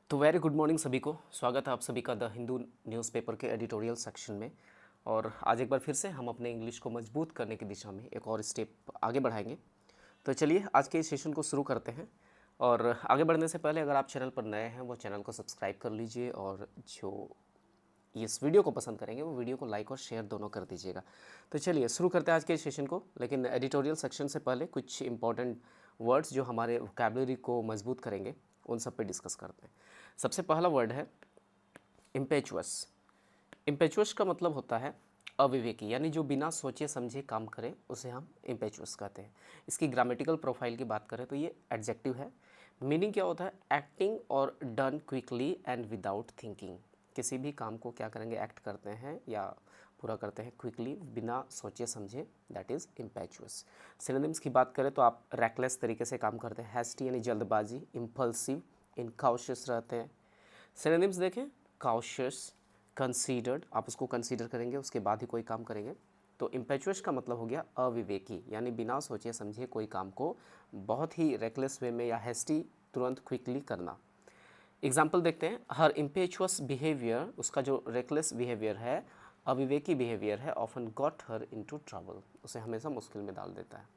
तो very good morning सभी को। स्वागत है आप सभी का द हिंदू न्यूज़पेपर के एडिटोरियल सेक्शन में। और आज एक बार फिर से हम अपने इंग्लिश को मजबूत करने की दिशा में एक और स्टेप आगे बढ़ाएंगे। तो चलिए आज के इस सेशन को शुरू करते हैं। और आगे बढ़ने से पहले अगर आप चैनल पर नए हैं वो चैनल को सब्सक्राइब कर लीजिए, और जो इस वीडियो को पसंद करेंगे वो वीडियो को लाइक और शेयर दोनों कर दीजिएगा। तो चलिए शुरू करते हैं आज के इस सेशन को। लेकिन एडिटोरियल सेक्शन से पहले कुछ इंपॉर्टेंट वर्ड्स जो हमारे वोकैबुलरी को मजबूत करेंगे उन सब पे डिस्कस करते हैं। सबसे पहला वर्ड है इम्पेचुअस। इम्पेचुअस का मतलब होता है अविवेकी, यानी जो बिना सोचे समझे काम करे उसे हम इम्पेचुअस कहते हैं। इसकी ग्रामेटिकल प्रोफाइल की बात करें तो ये एडजेक्टिव है। मीनिंग क्या होता है? एक्टिंग और done quickly and without thinking. किसी भी काम को क्या करेंगे? एक्ट करते हैं या पूरा करते हैं क्विकली, बिना सोचे समझे, दैट इज़ इम्पेचुअस। सिनोनिम्स की बात करें तो आप रैकलेस तरीके से काम करते हैं, हैस्टी यानी जल्दबाजी, इम्पल्सिव, इनकॉशियस रहते हैं। सिनोनिम्स देखें, कॉशियस, कंसीडर्ड, आप उसको कंसीडर करेंगे उसके बाद ही कोई काम करेंगे। तो इम्पेचुअस का मतलब हो गया अविवेकी, यानी बिना सोचे समझे कोई काम को बहुत ही रेकलेस वे में या हेस्टी तुरंत क्विकली करना। एग्जाम्पल देखते हैं। हर इम्पेचुअस बिहेवियर, उसका जो रेकलेस बिहेवियर है, अविवेकी बिहेवियर है, often got her into trouble, उसे हमेशा मुश्किल में डाल देता है।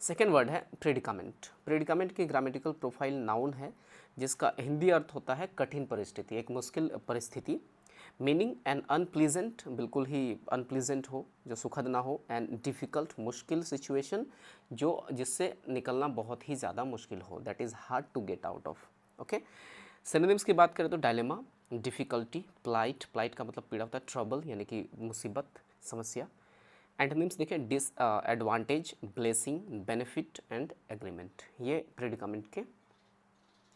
सेकेंड वर्ड है प्रेडिकामेंट। प्रेडिकामेंट की ग्रामेटिकल प्रोफाइल नाउन है जिसका हिंदी अर्थ होता है कठिन परिस्थिति, एक मुश्किल परिस्थिति। मीनिंग एन अनप्लीजेंट, बिल्कुल ही अनप्लीजेंट हो, जो सुखद ना हो। एंड डिफ़िकल्ट, मुश्किल सिचुएशन, जो जिससे निकलना बहुत ही ज़्यादा मुश्किल हो, that is hard to get out of. Okay. Synonyms की बात करें तो डायलेमा, डिफ़िकल्टी, प्लाइट, प्लाइट का मतलब पीड़ा होता है, ट्रबल यानी कि मुसीबत, समस्या। एंटोनिम्स देखें, disadvantage, blessing, benefit and agreement, ये प्रेडिकामेंट के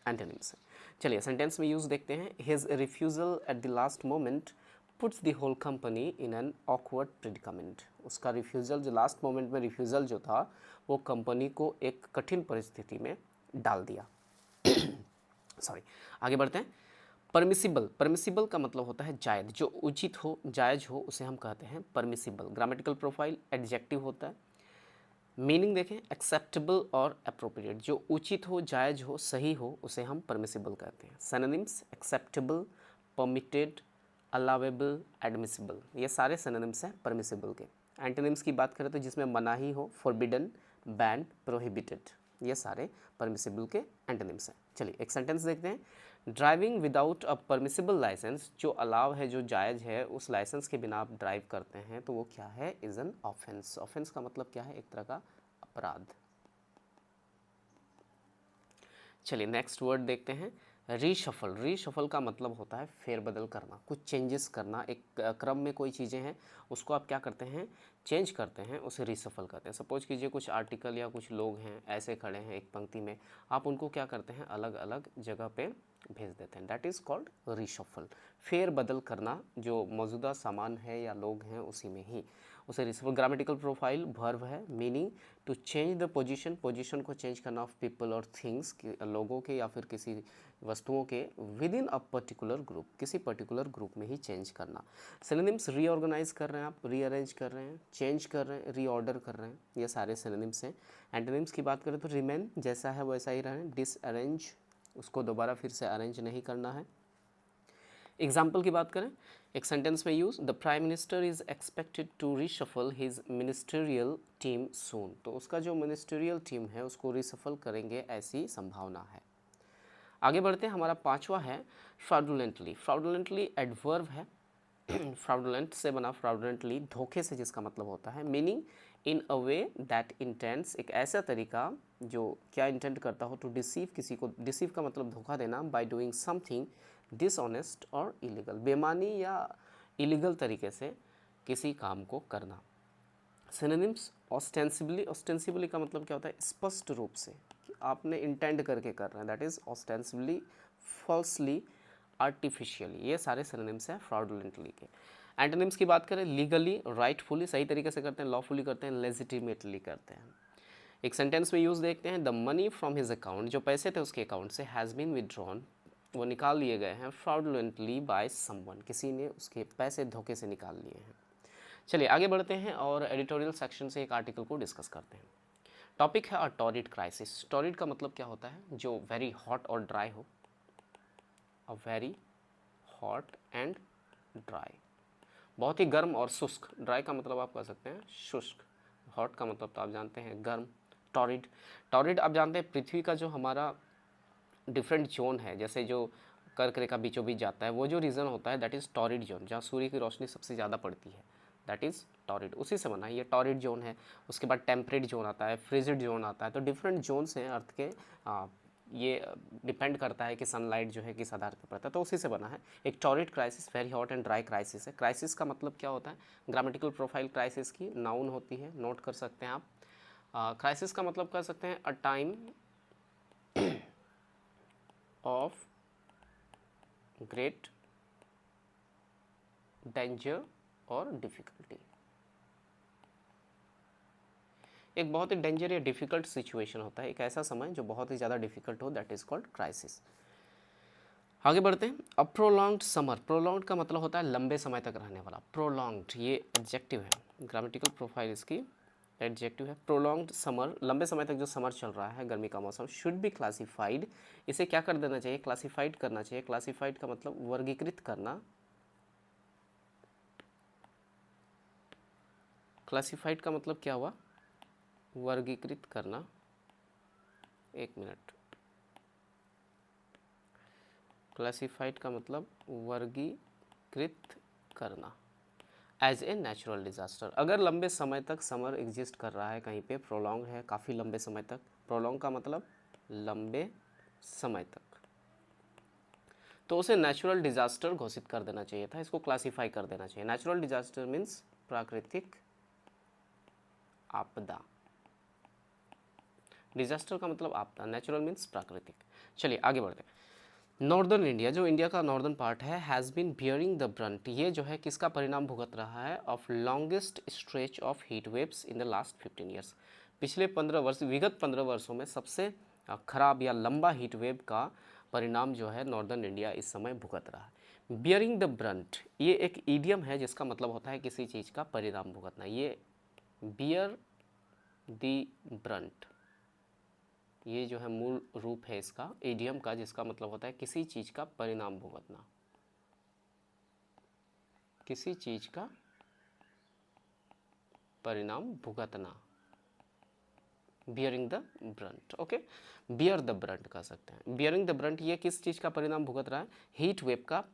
एंटोनिम्स हैं। चलिए सेंटेंस में यूज़ देखते हैं। His refusal at the last moment puts the whole company in an awkward predicament. उसका रिफ्यूज़ल, जो लास्ट मोमेंट में रिफ्यूज़ल जो था, वो कंपनी को एक कठिन परिस्थिति में डाल दिया। सॉरी, आगे बढ़ते हैं। परमिसिबल, परमिसिबल का मतलब होता है जायज़, जो उचित हो, जायज़ हो, उसे हम कहते हैं परमिसिबल। ग्रामेटिकल प्रोफाइल एडजेक्टिव होता है। मीनिंग देखें, एक्सेप्टेबल और अप्रोप्रिएट, जो उचित हो, जायज़ हो, सही हो, उसे हम परमिसिबल कहते हैं। Synonyms acceptable, permitted, allowable, admissible, ये सारे सिनोनिम्स हैं परमिसिबल के। एंटोनिम्स की बात करें तो जिसमें मनाही हो, फॉरबिडन, बैन, प्रोहिबिटेड, ये सारे परमिसिबल के एंटोनिम्स हैं। चलिए एक सेंटेंस देखते हैं। Driving without a permissible licence, जो अलाव है, जो जायज़ है, उस लाइसेंस के बिना आप ड्राइव करते हैं तो वो क्या है? Is an offence. ऑफेंस का मतलब क्या है? एक तरह का अपराध। चलिए नेक्स्ट वर्ड देखते हैं। रीशफल। रीशफल का मतलब होता है फेरबदल करना, कुछ चेंजेस करना। एक क्रम में कोई चीज़ें हैं उसको आप क्या करते हैं? चेंज करते हैं, उसे रीशफल करते हैं। सपोज कीजिए कुछ आर्टिकल या कुछ लोग हैं ऐसे खड़े हैं एक पंक्ति में, आप उनको क्या करते हैं? अलग अलग जगह पे भेज देते हैं, दैट इज़ कॉल्ड रीशफल। फेर बदल करना, जो मौजूदा सामान है या लोग हैं उसी में ही, उसे रीशफल। ग्रामेटिकल प्रोफाइल वर्ब है। Meaning to change the position, position को चेंज करना ऑफ पीपल और थिंग्स, लोगों के या फिर किसी वस्तुओं के, within a particular group, किसी पर्टिकुलर ग्रुप में ही चेंज करना। सिनोनिम्स रीऑर्गेनाइज कर रहे हैं आप, रीअरेंज कर रहे हैं, चेंज कर रहे हैं, रीऑर्डर कर रहे हैं, ये सारे सिनोनिम्स हैं। एंटोनिम्स की बात करें तो रिमेन, जैसा है वैसा ही रहें, डिसअरेंज, उसको दोबारा फिर से अरेंज नहीं करना है। एग्जाम्पल की बात करें, एक सेंटेंस में use, the prime minister is expected to reshuffle his ministerial team soon. तो उसका जो मिनिस्टरियल टीम है उसको रीशफल करेंगे, ऐसी संभावना है। आगे बढ़ते हैं। हमारा पांचवा है फ्रॉडुलेंटली। फ्रॉडुलेंटली एडवर्ब है। फ्रॉडुलेंट से बना फ्रॉडुलेंटली, धोखे से, जिसका मतलब होता है meaning in a way that intends, एक ऐसा तरीका जो क्या इंटेंड करता हो, टू डिसीव, किसी को डिसीव का मतलब धोखा देना, बाय डूइंग समथिंग डिसऑनेस्ट और इलीगल, बेमानी या इलीगल तरीके से किसी काम को करना। सिनोनिम्स ऑस्टेंसिबली, ऑस्टेंसिबली का मतलब क्या होता है? स्पष्ट रूप से, कि आपने इंटेंड करके कर रहे हैं, that is ostensibly, falsely, artificially, ये सारे सिनोनिम्स हैं फ्रॉडुलेंटली के। एंटोनिम्स की बात करें, लीगली, राइटफुली, सही तरीके से करते हैं, लॉफुली करते हैं, लेजिटिमेटली करते हैं। एक सेंटेंस में यूज़ देखते हैं, the money from his account, जो पैसे थे उसके अकाउंट से, हैज़ बीन विदड्रॉन, वो निकाल लिए गए हैं, फ्रॉडुलेंटली बाय समवन, किसी ने उसके पैसे धोखे से निकाल लिए हैं। चलिए आगे बढ़ते हैं और एडिटोरियल सेक्शन से एक आर्टिकल को डिस्कस करते हैं। टॉपिक है अ टॉरिड क्राइसिस। टॉरिड का मतलब क्या होता है? जो वेरी हॉट और ड्राई हो। A very hot and dry, बहुत ही गर्म और शुष्क। ड्राई का मतलब आप कह सकते हैं शुष्क, हॉट का मतलब तो आप जानते हैं गर्म। टॉरिड, टॉरिड आप जानते हैं पृथ्वी का जो हमारा डिफरेंट जोन है, जैसे जो कर्क रेखा बीचों बीच जाता है, वो जो रीजन होता है दैट इज़ टॉरिड जोन, जहाँ सूर्य की रोशनी सबसे ज़्यादा पड़ती है, दैट इज़ टॉरिड, उसी से बना है ये टॉरिड जोन है। उसके बाद टेम्परेट जोन आता है, फ्रिजिड जोन आता है, तो डिफरेंट जोन्स हैं अर्थ के। ये डिपेंड करता है कि सनलाइट जो है किस आधार पर पड़ता है, तो उसी से बना है। एक torrid crisis very hot and dry crisis है। क्राइसिस का मतलब क्या होता है, ग्रामेटिकल प्रोफाइल क्राइसिस की नाउन होती है, नोट कर सकते हैं आप। क्राइसिस का मतलब कर सकते हैं a time of great danger और डिफ़िकल्टी, एक बहुत ही डेंजर या डिफ़िकल्ट सिचुएशन होता है, एक ऐसा समय जो बहुत ही ज़्यादा डिफ़िकल्ट हो, दैट इज़ कॉल्ड क्राइसिस। आगे बढ़ते हैं। अ प्रोलॉन्ग्ड समर, प्रोलॉन्ग्ड का मतलब होता है लंबे समय तक रहने वाला, प्रोलॉन्ग्ड ये एडजेक्टिव है, ग्रामेटिकल प्रोफाइल इसकी एडजेक्टिव है। प्रोलॉन्ग्ड समर, लंबे समय तक जो समर चल रहा है, गर्मी का मौसम, शुड बी क्लासिफाइड, इसे क्या कर देना चाहिए, क्लासिफाइड करना चाहिए। क्लासिफाइड का मतलब वर्गीकृत करना, क्लासिफाइड का मतलब क्या हुआ, वर्गीकृत करना। एक मिनट, क्लासिफाइड का मतलब वर्गीकृत करना एज ए नेचुरल डिज़ास्टर। अगर लंबे समय तक समर एग्जिस्ट कर रहा है कहीं पे, प्रोलॉन्ग है काफ़ी लंबे समय तक, प्रोलॉन्ग का मतलब लंबे समय तक, तो उसे नेचुरल डिज़ास्टर घोषित कर देना चाहिए था, इसको क्लासिफाई कर देना चाहिए। नेचुरल डिज़ास्टर मीन्स प्राकृतिक आपदा, डिजास्टर का मतलब आपदा, नेचुरल मीन्स प्राकृतिक। चलिए आगे बढ़ते हैं। नॉर्दर्न इंडिया, जो इंडिया का नॉर्दर्न पार्ट है, has been bearing the brunt, ये जो है किसका परिणाम भुगत रहा है, of longest stretch of heat waves in the last 15 years, पिछले 15 वर्ष, विगत 15 वर्षों में सबसे खराब या लंबा हीट वेव का परिणाम जो है नॉर्दर्न इंडिया इस समय भुगत रहा है। बियरिंग द ब्रंट ये एक ईडियम है जिसका मतलब होता है किसी चीज़ का परिणाम भुगतना, ये बियर द ब्रंट, ये जो है मूल रूप है इसका इडियम का, जिसका मतलब होता है किसी चीज़ का परिणाम भुगतना, किसी चीज़ का परिणाम भुगतना, bearing the Brunt. Okay, bear the Brunt कह सकते हैं। बियरिंग द ब्रंट ये किस चीज़ का परिणाम भुगत रहा है, हीट वेव का।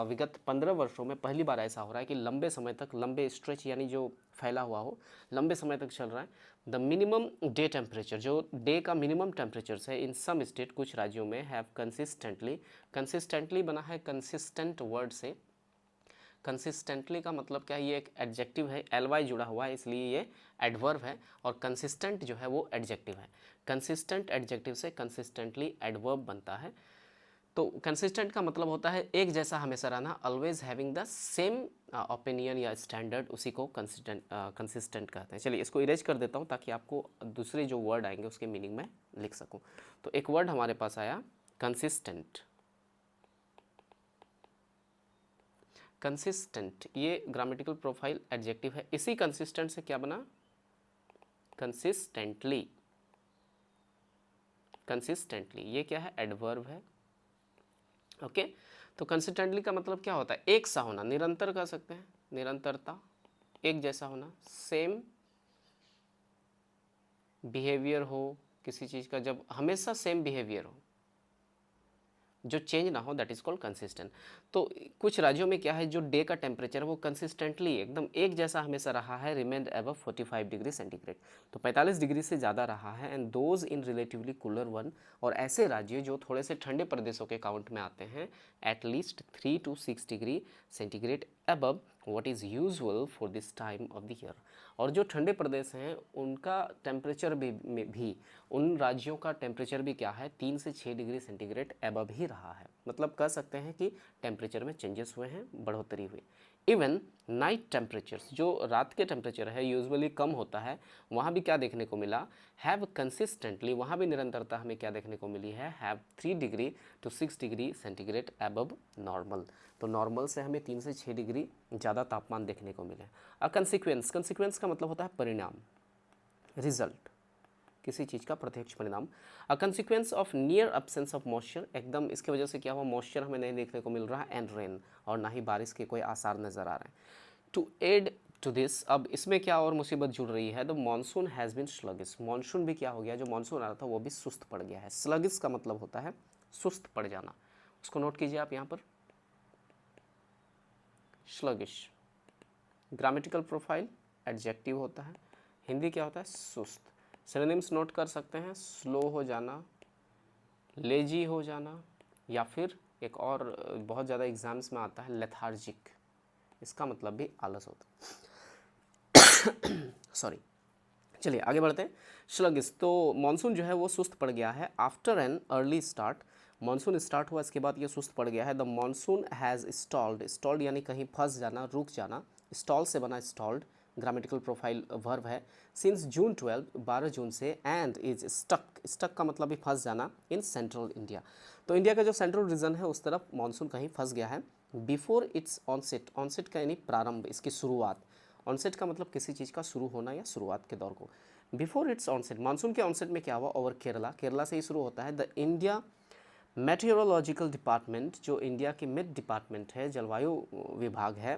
विगत 15 वर्षों में पहली बार ऐसा हो रहा है कि लंबे समय तक, लंबे स्ट्रेच यानी जो फैला हुआ हो, लंबे समय तक चल रहा है। द मिनिमम डे टेम्परेचर, जो डे का मिनिमम टेम्परेचर है इन सम स्टेट, कुछ राज्यों में, हैव कंसिस्टेंटली, कंसिस्टेंटली बना है कंसिस्टेंट वर्ड से। कंसिस्टेंटली का मतलब क्या है, ये एक एडजेक्टिव है, एल वाई जुड़ा हुआ है इसलिए ये एडवर्ब है, और कंसिस्टेंट जो है वो एडजेक्टिव है। कंसिस्टेंट एडजेक्टिव से कंसिस्टेंटली एडवर्ब बनता है। तो कंसिस्टेंट का मतलब होता है एक जैसा हमेशा रहना, always having the same opinion या स्टैंडर्ड, उसी को कंसिस्टेंट कहते हैं। चलिए इसको इरेज कर देता हूँ ताकि आपको दूसरे जो वर्ड आएंगे उसके मीनिंग में लिख सकूँ। तो एक वर्ड हमारे पास आया कंसिस्टेंट, कंसिस्टेंट ये ग्रामेटिकल प्रोफाइल एडजेक्टिव है। इसी कंसिस्टेंट से क्या बना, कंसिस्टेंटली, कंसिस्टेंटली ये क्या है, एडवर्ब है। ओके, तो कंसिस्टेंटली का मतलब क्या होता है, एक सा होना, निरंतर कह सकते हैं, निरंतरता, एक जैसा होना, सेम बिहेवियर हो किसी चीज़ का, जब हमेशा सेम बिहेवियर हो, जो चेंज ना हो, दैट इज कॉल्ड कंसिस्टेंट। तो कुछ राज्यों में क्या है, जो डे का टेम्परेचर है वो कंसिस्टेंटली एकदम एक जैसा हमेशा रहा है, रिमेंड अबव 45 डिग्री सेंटीग्रेड, तो 45 डिग्री से ज़्यादा रहा है। And those in relatively cooler one, और ऐसे राज्य जो थोड़े से ठंडे प्रदेशों के काउंट में आते हैं, at least 3 to 6 degree centigrade above what is usual for this time of the year. और जो ठंडे प्रदेश हैं उनका टेम्परेचर भी उन राज्यों का टेम्परेचर भी क्या है, 3 से 6 डिग्री सेंटीग्रेड अबव ही रहा है। मतलब कह सकते हैं कि टेम्परेचर में चेंजेस हुए हैं, बढ़ोतरी हुई। इवन नाइट टेम्परेचर्स, जो रात के टेम्परेचर है यूजुअली कम होता है, वहाँ भी क्या देखने को मिला, हैव कंसिस्टेंटली, वहाँ भी निरंतरता हमें क्या देखने को मिली है, have 3 degree to 6 degree centigrade above normal. तो नॉर्मल से हमें 3 से 6 डिग्री ज़्यादा तापमान देखने को मिले। कंसिक्वेंस, कंसिक्वेंस का मतलब होता है परिणाम, रिजल्ट, किसी चीज़ का प्रत्यक्ष परिणाम। A consequence of near absence of moisture, एकदम इसके वजह से क्या हुआ, मॉइस्चर हमें नहीं देखने को मिल रहा है, एंड रेन, और ना ही बारिश के कोई आसार नज़र आ रहे हैं। टू एड टू दिस, अब इसमें क्या और मुसीबत जुड़ रही है, the monsoon has been sluggish, monsoon भी क्या हो गया, जो मानसून आ रहा था वो भी सुस्त पड़ गया है। स्लगिश का मतलब होता है सुस्त पड़ जाना, उसको नोट कीजिए आप यहाँ पर, स्लगिश। ग्रामेटिकल प्रोफाइल एडजेक्टिव होता है, हिंदी क्या होता है, सुस्त। सिनोनिम्स नोट कर सकते हैं, स्लो हो जाना, लेजी हो जाना, या फिर एक और बहुत ज़्यादा एग्जाम्स में आता है लेथार्जिक, इसका मतलब भी आलस होता है। सॉरी, चलिए आगे बढ़ते हैं। स्लगिश, तो मानसून जो है वो सुस्त पड़ गया है। After an early start, monsoon start हुआ, इसके बाद ये सुस्त पड़ गया है। The monsoon has stalled, stalled यानी कहीं फंस जाना, रुक जाना, स्टॉल से बना स्टॉल्ड, ग्रामेटिकल प्रोफाइल वर्ब है। सिंस जून 12, 12 जून से, एंड इज स्टक, स्टक का मतलब भी फंस जाना, इन सेंट्रल इंडिया, तो इंडिया का जो सेंट्रल रीजन है उस तरफ मानसून कहीं फंस गया है। बिफोर इट्स ऑनसेट, ऑनसेट का यानी प्रारंभ, इसकी शुरुआत, ऑनसेट का मतलब किसी चीज़ का शुरू होना या शुरुआत के दौर को। बिफोर इट्स ऑनसेट, मानसून के ऑनसेट में क्या हुआ, ओवर केरला, केरला से ही शुरू होता है। द इंडिया मेटेरोलॉजिकल डिपार्टमेंट, जो इंडिया की मेट डिपार्टमेंट है, जलवायु विभाग है,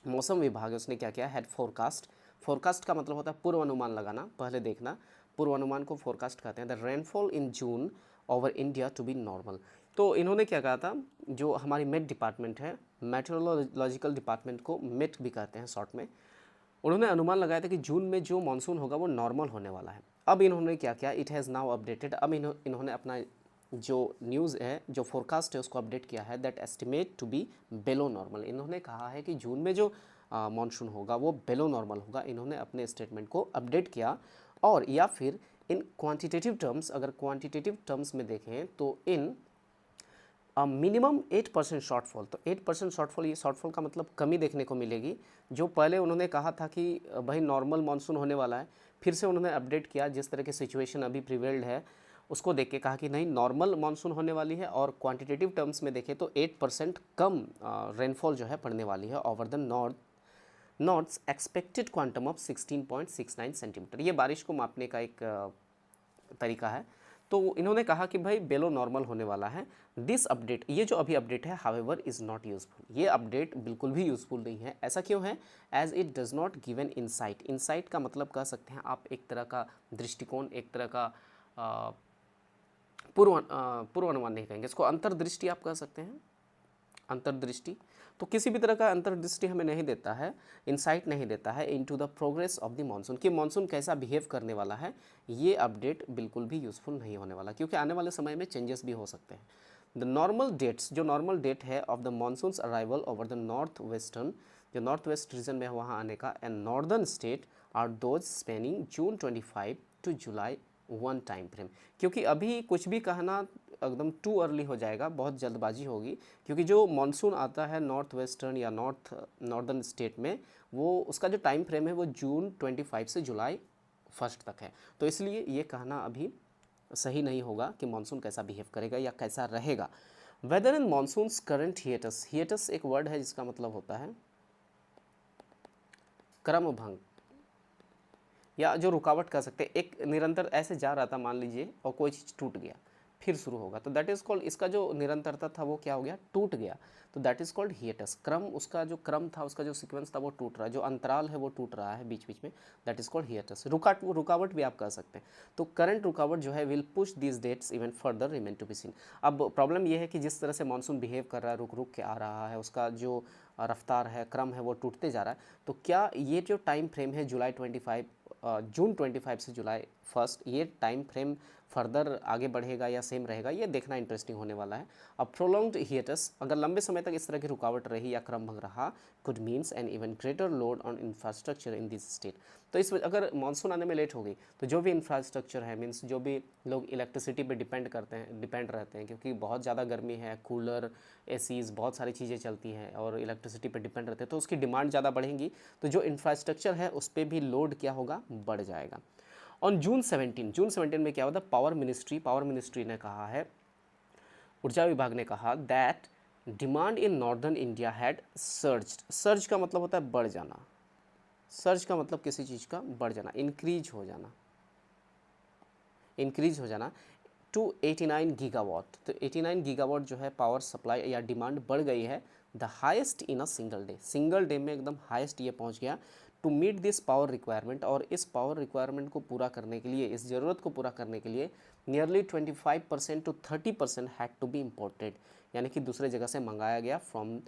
मौसम विभाग है, उसने क्या किया, हेड फोरकास्ट, फोरकास्ट का मतलब होता है पूर्वानुमान लगाना, पहले देखना, पूर्वानुमान को फोरकास्ट कहते हैं। The rainfall in June over India to be normal, तो इन्होंने क्या कहा था, जो हमारी मेट डिपार्टमेंट है, मेट्रोलॉजिकल डिपार्टमेंट को मेट भी कहते हैं शॉर्ट में, उन्होंने अनुमान लगाया था कि जून में जो मानसून होगा वो नॉर्मल होने वाला है। अब इन्होंने क्या किया, इट हैज़ नाउ अपडेटेड, अब इन्होंने अपना जो न्यूज़ है, जो फोरकास्ट है, उसको अपडेट किया है, that estimate to be below normal, इन्होंने कहा है कि जून में जो मानसून होगा वो बेलो नॉर्मल होगा, इन्होंने अपने स्टेटमेंट को अपडेट किया। और या फिर इन क्वांटिटेटिव टर्म्स, अगर क्वांटिटेटिव टर्म्स में देखें तो इन मिनिमम 8% शॉर्टफॉल, तो 8% शॉर्टफॉल, ये शॉर्टफॉल का मतलब कमी देखने को मिलेगी। जो पहले उन्होंने कहा था कि भाई नॉर्मल मानसून होने वाला है, फिर से उन्होंने अपडेट किया, जिस तरह की सिचुएशन अभी प्रिवेल्ड है उसको देख के कहा कि नहीं नॉर्मल मानसून होने वाली है, और क्वांटिटेटिव टर्म्स में देखें तो 8% कम रेनफॉल जो है पड़ने वाली है over the norths expected quantum of 16.69 centimetre, ये बारिश को मापने का एक तरीका है। तो इन्होंने कहा कि भाई बेलो नॉर्मल होने वाला है। दिस अपडेट, ये जो अभी अपडेट है, हावेवर इज़ नॉट यूजफुल, ये अपडेट बिल्कुल भी यूजफुल नहीं है। ऐसा क्यों है, as it does not give an insight, insight का मतलब कह सकते हैं आप एक तरह का दृष्टिकोण, एक तरह का पूर्वानुमान नहीं कहेंगे इसको, अंतर्दृष्टि आप कह सकते हैं, अंतर्दृष्टि, तो किसी भी तरह का अंतर्दृष्टि हमें नहीं देता है, इंसाइट नहीं देता है into the progress of the monsoon, कि मानसून कैसा बिहेव करने वाला है। ये अपडेट बिल्कुल भी यूज़फुल नहीं होने वाला, क्योंकि आने वाले समय में चेंजेस भी हो सकते हैं। द नॉर्मल डेट्स, जो नॉर्मल डेट है of the monsoon's arrival over the north western, जो नॉर्थ वेस्ट रीजन में वहाँ आने का, and northern state are those spanning June 25 to July 1 time frame, क्योंकि अभी कुछ भी कहना एकदम टू अर्ली हो जाएगा, बहुत जल्दबाजी होगी, क्योंकि जो मानसून आता है नॉर्थ वेस्टर्न या नॉर्दर्न स्टेट में, वो उसका जो टाइम फ्रेम है वो जून 25 से जुलाई 1 तक है, तो इसलिए ये कहना अभी सही नहीं होगा कि मानसून कैसा बिहेव करेगा या कैसा रहेगा। वेदर इन मानसून्स करंट हिएटस, हिएटस एक वर्ड है जिसका मतलब होता है क्रमभंग, या जो रुकावट कह सकते हैं, एक निरंतर ऐसे जा रहा था मान लीजिए और कोई चीज़ टूट गया, फिर शुरू होगा, तो दैट इज़ कॉल्ड, इसका जो निरंतरता था वो क्या हो गया, टूट गया, तो दैट इज़ कॉल्ड हिएटस। क्रम, उसका जो क्रम था, उसका जो सीक्वेंस था वो टूट रहा है, जो अंतराल है वो टूट रहा है बीच बीच में, दैट इज़ कॉल्ड हिएटस। रुकावट भी आप कह सकते हैं। तो करंट रुकावट जो है will push this dates even further remain to be seen. अब प्रॉब्लम ये है कि जिस तरह से मानसून बिहेव कर रहा है, रुक रुक के आ रहा है, उसका जो रफ्तार है, क्रम है, वो टूटते जा रहा है, तो क्या ये जो टाइम फ्रेम है जुलाई 25 जून 25 से जुलाई 1, ये टाइम फ्रेम फर्दर आगे बढ़ेगा या सेम रहेगा, ये देखना इंटरेस्टिंग होने वाला है। अब प्रोलॉन्ग्ड हिएटस, अगर लंबे समय तक इस तरह की रुकावट रही या क्रम भंग रहा, could means an even greater load on infrastructure in this state, तो इस अगर मानसून आने में लेट हो गई तो जो भी इंफ्रास्ट्रक्चर है, मीन्स जो भी लोग इलेक्ट्रिसिटी पे डिपेंड रहते हैं, क्योंकि बहुत ज़्यादा गर्मी है, कूलर, एसीज़, बहुत सारी चीज़ें चलती हैं और इलेक्ट्रिसिटी पे डिपेंड रहते हैं, तो उसकी डिमांड ज़्यादा बढ़ेंगी, तो जो इंफ्रास्ट्रक्चर है उस पर भी लोड क्या होगा, बढ़ जाएगा। ऑन जून 17 में क्या होता है, पावर मिनिस्ट्री ने कहा है, ऊर्जा विभाग ने कहा that demand in northern India had surge का मतलब होता है बढ़ जाना, सर्ज का मतलब किसी चीज़ का बढ़ जाना, इंक्रीज हो जाना, इंक्रीज हो जाना टू 89 गीगावाट। तो 89 गीगावाट जो है पावर सप्लाई या डिमांड बढ़ गई है, the highest in a single day में एकदम हाईएस्ट ये पहुंच गया to meet this power requirement. और इस पावर रिक्वायरमेंट को पूरा करने के लिए, इस ज़रूरत को पूरा करने के लिए nearly 25% to 30% had to be imported, यानी कि दूसरे जगह से मंगाया गया फ्रॉम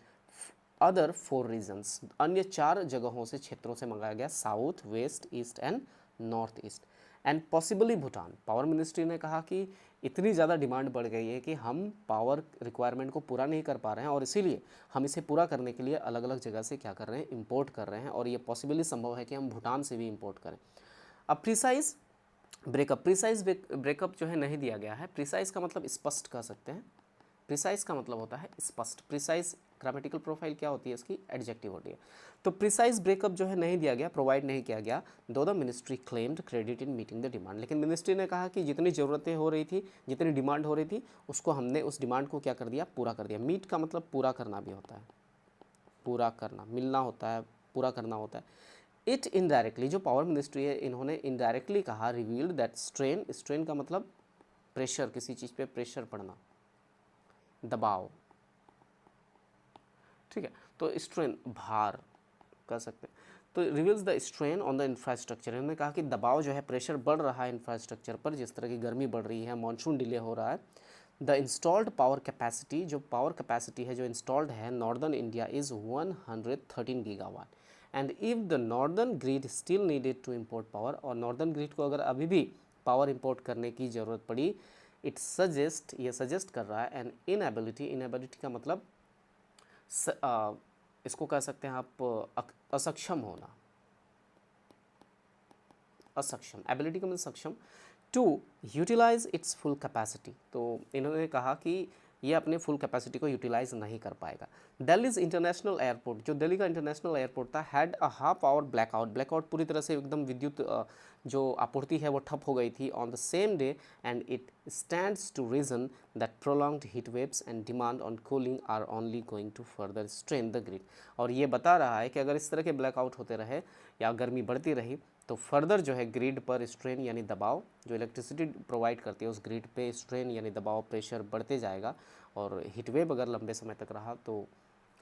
अदर 4 रीजन्स, अन्य 4 जगहों से, क्षेत्रों से मंगाया गया, south, west, east and north east and possibly Bhutan. Power ministry ने कहा कि इतनी ज़्यादा डिमांड बढ़ गई है कि हम पावर रिक्वायरमेंट को पूरा नहीं कर पा रहे हैं और इसीलिए हम इसे पूरा करने के लिए अलग अलग जगह से क्या कर रहे हैं, इंपोर्ट कर रहे हैं, और ये पॉसिबली संभव है कि हम भूटान से भी इंपोर्ट करें। अब प्रिसाइज ब्रेकअप जो है नहीं दिया गया है। प्रिसाइज का मतलब स्पष्ट कह सकते हैं, प्रिसाइज का मतलब होता है स्पष्ट। प्रिसाइज ग्रामेटिकल प्रोफाइल क्या होती है इसकी, एडजेक्टिव होती है। तो प्रिसाइज ब्रेकअप जो है नहीं दिया गया, प्रोवाइड नहीं किया गया, दो the ministry claimed credit in meeting the demand. लेकिन मिनिस्ट्री ने कहा कि जितनी ज़रूरतें हो रही थी, जितनी डिमांड हो रही थी, उसको हमने, उस डिमांड को क्या कर दिया, पूरा कर दिया। मीट का मतलब पूरा करना भी होता है, पूरा करना, मिलना होता है, पूरा करना होता है। इट इनडायरेक्टली, जो पावर मिनिस्ट्री है, इन्होंने इनडायरेक्टली कहा, रिवील्ड दैट स्ट्रेन का मतलब प्रेशर, किसी चीज़ पे प्रेशर पड़ना, दबाव, ठीक है। तो स्ट्रेन भार कह सकते हैं। तो reveals the strain on the infrastructure, इन्होंने कहा कि दबाव जो है, प्रेशर बढ़ रहा है इंफ्रास्ट्रक्चर पर, जिस तरह की गर्मी बढ़ रही है, मानसून डिले हो रहा है। द इंस्टॉल्ड पावर कैपेसिटी, जो पावर कैपेसिटी है जो इंस्टॉल्ड है northern India, is 113 gigawatt and if the northern grid still needed to import power, और नॉर्दर्न ग्रिड को अगर अभी भी पावर इम्पोर्ट करने की ज़रूरत पड़ी, इट सजेस्ट, ये सजेस्ट कर रहा है एन इनएबिलिटी। इनएबिलिटी का मतलब इसको कह सकते हैं आप असक्षम होना, असक्षम, एबिलिटी का मतलब सक्षम, to utilize its full capacity. तो इन्होंने कहा कि ये अपने फुल कैपेसिटी को यूटिलाइज नहीं कर पाएगा। दिल्लीज इंटरनेशनल एयरपोर्ट, जो दिल्ली का इंटरनेशनल एयरपोर्ट था, had a half hour blackout. Blackout पूरी तरह से एकदम विद्युत जो आपूर्ति है वो ठप हो गई थी on the same day and it stands to reason that prolonged heat waves and demand on cooling are only going to further strain the grid. और ये बता रहा है कि अगर इस तरह के ब्लैकआउट होते रहे या गर्मी बढ़ती रही तो फर्दर जो है ग्रिड पर स्ट्रेन यानी दबाव, जो इलेक्ट्रिसिटी प्रोवाइड करती है उस ग्रिड पे स्ट्रेन यानी दबाव, प्रेशर बढ़ते जाएगा, और हीटवेव अगर लंबे समय तक रहा तो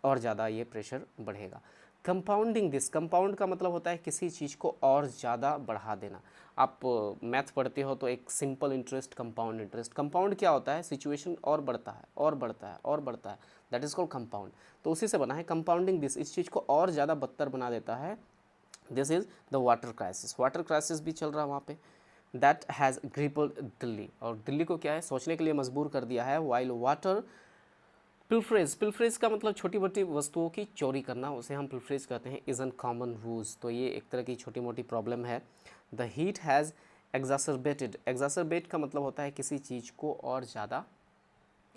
और ज़्यादा ये प्रेशर बढ़ेगा। कंपाउंडिंग दिस, कंपाउंड का मतलब होता है किसी चीज़ को और ज़्यादा बढ़ा देना। आप मैथ पढ़ते हो तो एक simple interest, compound interest. Compound क्या होता है, सिचुएशन और बढ़ता है और बढ़ता है और बढ़ता है, दैट इज़ कॉल्ड कंपाउंड। तो उसी से बना है कंपाउंडिंग दिस, इस चीज़ को और ज़्यादा बदतर बना देता है। This is the water crisis, water crisis भी चल रहा है वहाँ पे। दैट हैज़ ग्रिपल्ड दिल्ली, और दिल्ली को क्या है, सोचने के लिए मजबूर कर दिया है। वाइल वाटर पिल्फरेज, पिल्फरेज का मतलब छोटी मोटी वस्तुओं की चोरी करना, उसे हम पिल्फरेज कहते हैं, इज़ एन कॉमन रूज। तो ये एक तरह की छोटी मोटी प्रॉब्लम है। द हीट हैज़ एग्जासरबेटेड, एग्जासरबेट का मतलब होता है किसी चीज़ को और ज़्यादा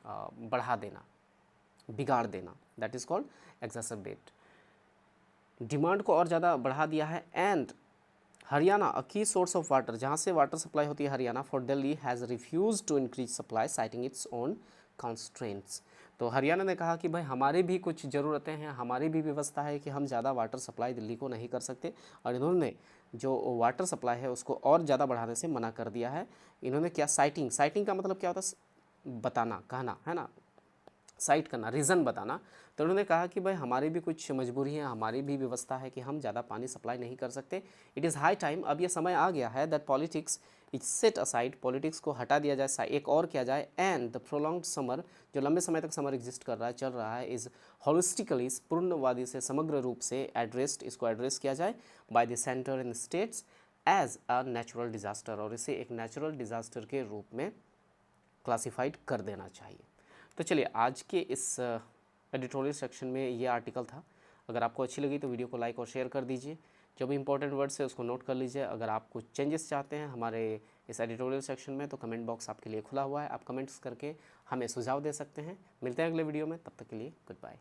बढ़ा देना, बिगाड़ देना, दैट इज़ कॉल्ड एग्जासरबेट। डिमांड को और ज़्यादा बढ़ा दिया है। एंड हरियाणा, अ की सोर्स ऑफ वाटर, जहाँ से वाटर सप्लाई होती है Haryana, for Delhi has refuse to increase supply citing its own constraints. तो हरियाणा ने कहा कि भाई हमारी भी कुछ ज़रूरतें हैं, हमारी भी व्यवस्था है कि हम ज़्यादा वाटर सप्लाई दिल्ली को नहीं कर सकते, और इन्होंने जो वाटर सप्लाई है उसको और ज़्यादा बढ़ाने से मना कर दिया है। इन्होंने क्या, साइटिंग, साइटिंग का मतलब क्या होता है, बताना, कहना है ना, साइट करना, रीज़न बताना। तो उन्होंने कहा कि भाई हमारी भी कुछ मजबूरी है, हमारी भी व्यवस्था है कि हम ज़्यादा पानी सप्लाई नहीं कर सकते। इट इज़ हाई टाइम, अब ये समय आ गया है, that politics is set aside, politics को हटा दिया जाए, एक और किया जाए। एंड द प्रोलॉन्ग्ड समर, जो लंबे समय तक समर एग्जिस्ट कर रहा है, चल रहा है, इज़ होलिस्टिकली, पूर्णवादी से, समग्र रूप से एड्रेस्ड, इसको एड्रेस किया जाए by the centre and states as a natural disaster, और इसे एक नेचुरल डिज़ास्टर के रूप में क्लासिफाइड कर देना चाहिए। तो चलिए आज के इस एडिटोरियल सेक्शन में ये आर्टिकल था। अगर आपको अच्छी लगी तो वीडियो को लाइक और शेयर कर दीजिए। जो भी इंपॉर्टेंट वर्ड्स है उसको नोट कर लीजिए। अगर आप कुछ चेंजेस चाहते हैं हमारे इस एडिटोरियल सेक्शन में तो कमेंट बॉक्स आपके लिए खुला हुआ है, आप कमेंट्स करके हमें सुझाव दे सकते हैं। मिलते हैं अगले वीडियो में, तब तक के लिए गुड बाय।